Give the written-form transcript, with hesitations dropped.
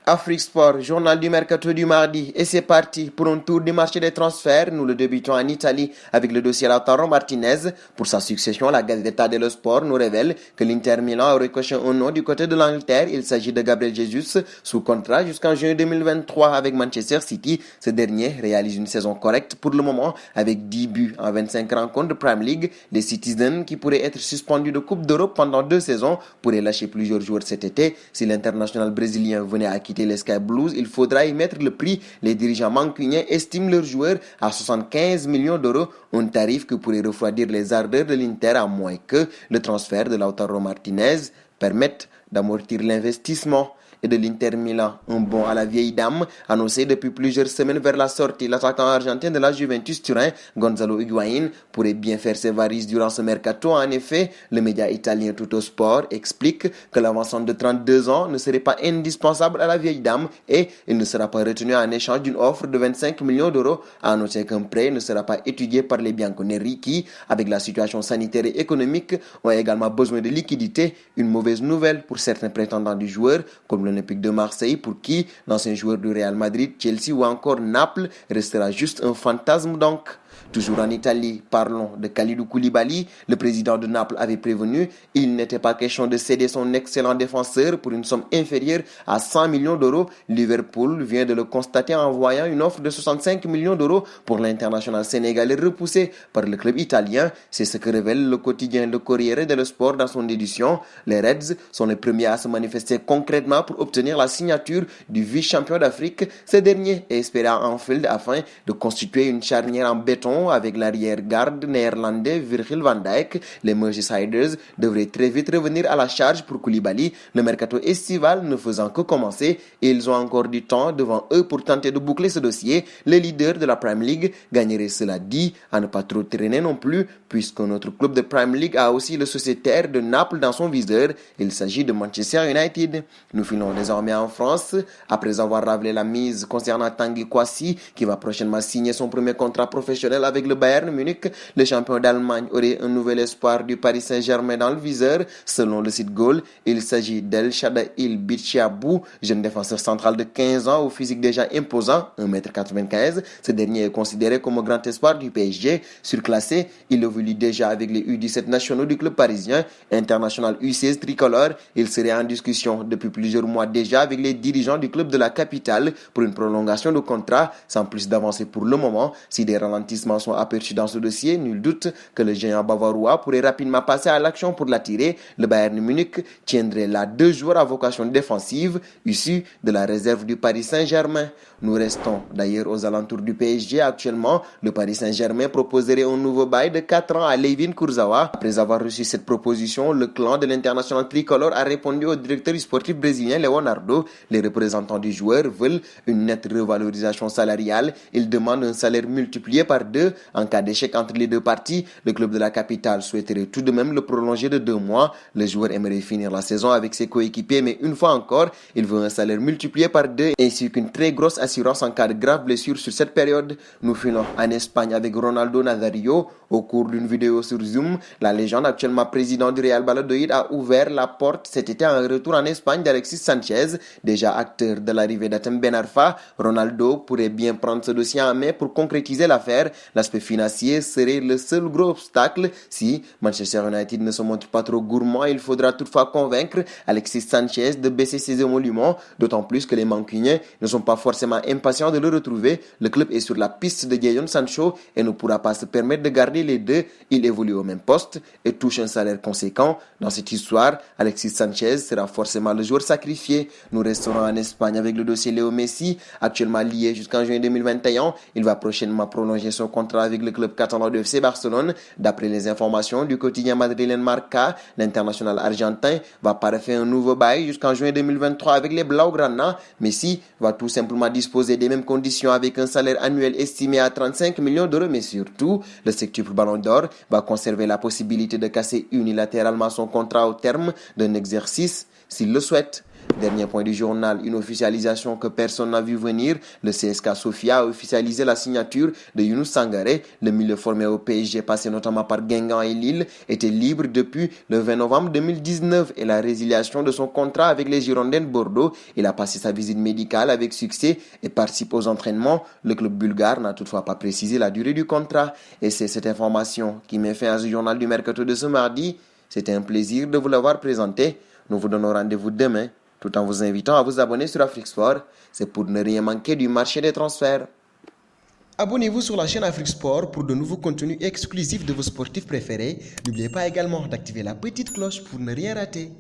Afrique Sport, journal du mercato du mardi, et c'est parti pour un tour du marché des transferts. Nous le débutons en Italie avec le dossier Lautaro Martinez. Pour sa succession, la Gazzetta dello Sport nous révèle que l'Inter Milan a recoché un nom du côté de l'Angleterre. Il s'agit de Gabriel Jesus, sous contrat jusqu'en juin 2023 avec Manchester City. Ce dernier réalise une saison correcte pour le moment avec 10 buts en 25 rencontres de Premier League. Les Citizens, qui pourraient être suspendus de Coupe d'Europe pendant 2 saisons, pourraient lâcher plusieurs joueurs cet été. Si l'international brésilien venait à quitter les Sky Blues, il faudra y mettre le prix. Les dirigeants mancuniens estiment leurs joueurs à 75 millions d'euros, un tarif que pourrait refroidir les ardeurs de l'Inter à moins que le transfert de Lautaro Martinez permette d'amortir l'investissement. Et de l'Inter Milan, un bond à la vieille dame, annoncé depuis plusieurs semaines vers la sortie. L'attaquant argentin de la Juventus Turin, Gonzalo Higuaín, pourrait bien faire ses varices durant ce mercato. En effet, le média italien Tuttosport explique que l'avancement de 32 ans ne serait pas indispensable à la vieille dame et il ne sera pas retenu en échange d'une offre de 25 millions d'euros. À noter qu'un prêt ne sera pas étudié par les bianconeri qui, avec la situation sanitaire et économique, ont également besoin de liquidité. Une mauvaise nouvelle pour certains prétendants du joueur, comme l'Olympique de Marseille, pour qui l'ancien joueur du Real Madrid, Chelsea ou encore Naples restera juste un fantasme donc. Toujours en Italie, parlons de Kalidou Koulibaly. Le président de Naples avait prévenu, il n'était pas question de céder son excellent défenseur pour une somme inférieure à 100 millions d'euros. Liverpool vient de le constater en voyant une offre de 65 millions d'euros pour l'international sénégalais repoussée par le club italien. C'est ce que révèle le quotidien Le Corriere dello Sport dans son édition. Les Reds sont les premiers à se manifester concrètement pour obtenir la signature du vice-champion d'Afrique. Ce dernier est espéré à Anfield afin de constituer une charnière en béton avec l'arrière-garde néerlandais Virgil van Dijk. Les Merseyside devraient très vite revenir à la charge pour Koulibaly, le mercato estival ne faisant que commencer et ils ont encore du temps devant eux pour tenter de boucler ce dossier. Les leaders de la Premier League gagneraient, cela dit, à ne pas trop traîner non plus, puisque notre club de Premier League a aussi le sociétaire de Naples dans son viseur. Il s'agit de Manchester United. Nous filons désormais en France, après avoir ravelé la mise concernant Tanguy Kouassi, qui va prochainement signer son premier contrat professionnel avec le Bayern Munich. Le champion d'Allemagne aurait un nouvel espoir du Paris Saint-Germain dans le viseur. Selon le site Goal, il s'agit d'El Shadaïl Bichiabou, jeune défenseur central de 15 ans au physique déjà imposant, 1m95. Ce dernier est considéré comme un grand espoir du PSG. Surclassé, il évolue déjà avec les U17 nationaux du club parisien. International U16 tricolore, il serait en discussion depuis plusieurs mois déjà avec les dirigeants du club de la capitale pour une prolongation de contrat, sans plus d'avancée pour le moment. Si des ralentissements sont aperçus dans ce dossier, nul doute que le géant bavarois pourrait rapidement passer à l'action pour l'attirer. Le Bayern Munich tiendrait là 2 joueurs à vocation défensive issus de la réserve du Paris Saint-Germain. Nous restons d'ailleurs aux alentours du PSG. Actuellement, le Paris Saint-Germain proposerait un nouveau bail de 4 ans à Layvin Kurzawa. Après avoir reçu cette proposition, le clan de l'international tricolore a répondu au directeur sportif brésilien Leonardo. Les représentants du joueur veulent une nette revalorisation salariale. Ils demandent un salaire multiplié par 2. En cas d'échec entre les deux parties, le club de la capitale souhaiterait tout de même le prolonger de 2 mois. Le joueur aimerait finir la saison avec ses coéquipiers, mais une fois encore, il veut un salaire multiplié par 2 ainsi qu'une très grosse assurance en cas de grave blessure sur cette période. Nous filons en Espagne avec Ronaldo Nazario. Au cours d'une vidéo sur Zoom, la légende, actuellement président du Real Valladolid, a ouvert la porte cet été à un retour en Espagne d'Alexis Sanchez. Déjà acteur de l'arrivée d'Atem Ben Arfa, Ronaldo pourrait bien prendre ce dossier en main pour concrétiser l'affaire. L'aspect financier serait le seul gros obstacle. Si Manchester United ne se montre pas trop gourmand, il faudra toutefois convaincre Alexis Sanchez de baisser ses émoluments, d'autant plus que les Mancuniens ne sont pas forcément impatients de le retrouver. Le club est sur la piste de Jadon Sancho et ne pourra pas se permettre de garder les deux. Il évolue au même poste et touche un salaire conséquent. Dans cette histoire, Alexis Sanchez sera forcément le joueur sacrifié. Nous resterons en Espagne avec le dossier Léo Messi, actuellement lié jusqu'en juin 2021. Il va prochainement prolonger son contrat avec le club catalan de FC Barcelone. D'après les informations du quotidien madrilène Marca, l'international argentin va paraphrer un nouveau bail jusqu'en juin 2023 avec les Blaugrana. Messi va tout simplement disposer des mêmes conditions avec un salaire annuel estimé à 35 millions d'euros, mais surtout, le septuple Ballon d'Or va conserver la possibilité de casser unilatéralement son contrat au terme d'un exercice s'il le souhaite. Dernier point du journal, une officialisation que personne n'a vu venir. Le CSKA Sofia a officialisé la signature de Younous Sangaré. Le milieu formé au PSG, passé notamment par Guingamp et Lille, était libre depuis le 20 novembre 2019 et la résiliation de son contrat avec les Girondins de Bordeaux. Il a passé sa visite médicale avec succès et participe aux entraînements. Le club bulgare n'a toutefois pas précisé la durée du contrat. Et c'est cette information qui met fin à ce journal du mercato de ce mardi. C'était un plaisir de vous l'avoir présenté. Nous vous donnons rendez-vous demain, tout en vous invitant à vous abonner sur Afrique Sport. C'est pour ne rien manquer du marché des transferts. Abonnez-vous sur la chaîne Afrique Sport pour de nouveaux contenus exclusifs de vos sportifs préférés. N'oubliez pas également d'activer la petite cloche pour ne rien rater.